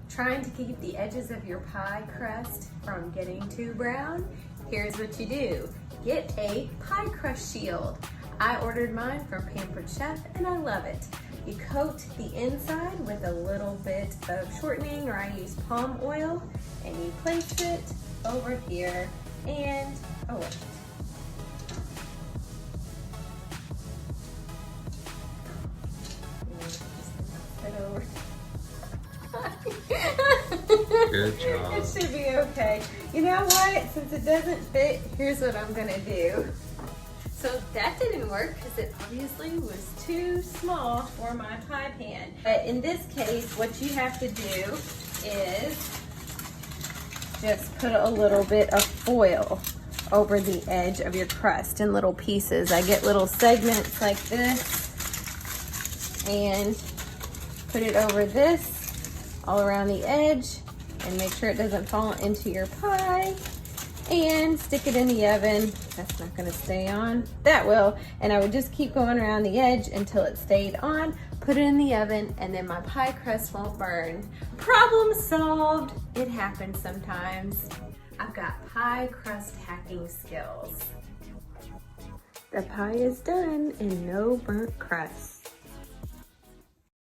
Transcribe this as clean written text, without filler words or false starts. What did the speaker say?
Trying to keep the edges of your pie crust from getting too brown? Here's what you do. Get a pie crust shield. I ordered mine from Pampered Chef and I love it. You coat the inside with a little bit of shortening, or I use palm oil, and you place it over here and, oh wait. Good job. It should be okay. You know what? Since it doesn't fit, here's what I'm gonna do. So that didn't work because it obviously was too small for my pie pan. But in this case, what you have to do is just put a little bit of foil over the edge of your crust in little pieces. I get little segments like this and put it over this all around the edge and make sure it doesn't fall into your pie, and stick it in the oven. That's not gonna stay on. That will. And I would just keep going around the edge until it stayed on, put it in the oven, and then my pie crust won't burn. Problem solved. It happens sometimes. I've got pie crust hacking skills. The pie is done and no burnt crust.